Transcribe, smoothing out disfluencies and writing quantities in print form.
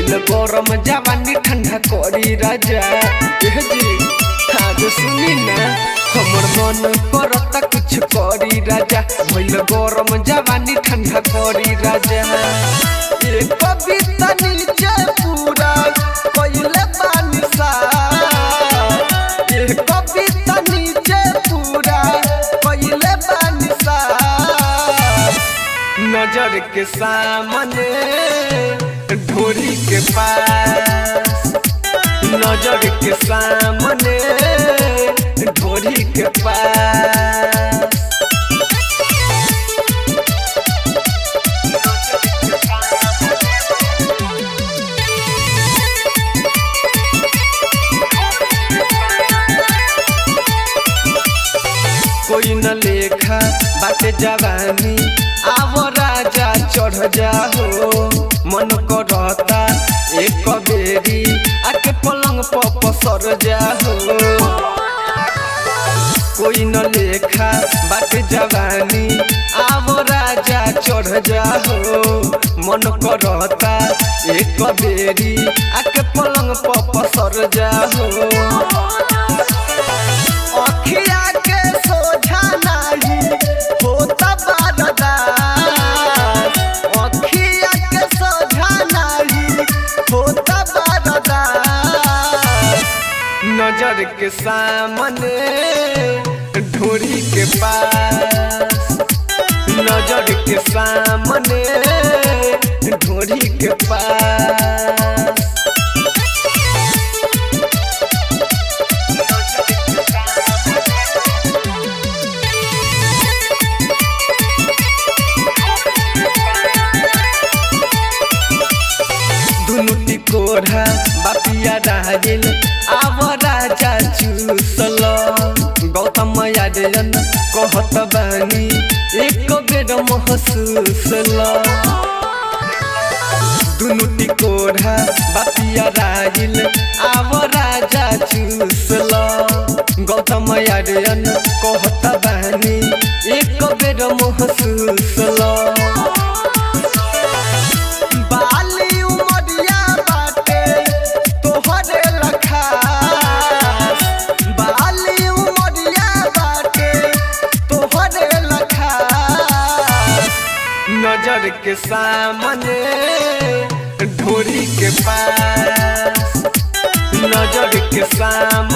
भइल गरम जवानी ठंडा करी राजा जी। आज सुनी ना हमर मन करता कुछ करी राजा, भइल गरम जवानी ठंडा करी राजा। एक कविता नीचे पूरा कइले बानी सा, एक कविता नीचे पूरा कइले बानी सा। नजर के सामने ढोरी के पास, नजर के सामने ढोरी के पास। कोई न लेखा बाटे जवानी, आवो राजा चढ़ जाओ। मन करता एक बेरी आके पलंग पर पसर जाओ। कोई न लेखा बाटे जवानी, आवो राजा चढ़ जाओ। मन करता एक बेरी आके पलंग पर पसर जाओ। अखिया के सोझा नहीं होता बारदार, अखिया के सोझा नहीं होता बारदार। नजर के सामने ढोरी के पास, नजर के सामने ढोरी के पास। दुनुटी कोढ़ा बापिया राजिल, आव राजा चूसल। गौतम यादन कहत बानी एक बेर महसूस ल। दुनुटी कोढ़ा बापिया राजिल, आव राजा चूसल। गौतम यादन कहत बानी एक बेर महसूस ल। बाली उमरिया बाटे तोहरे लखास, बाली उमरिया बाटे तोहरे लखास। नजर के सामने ढोरी के पास, नजर के सामने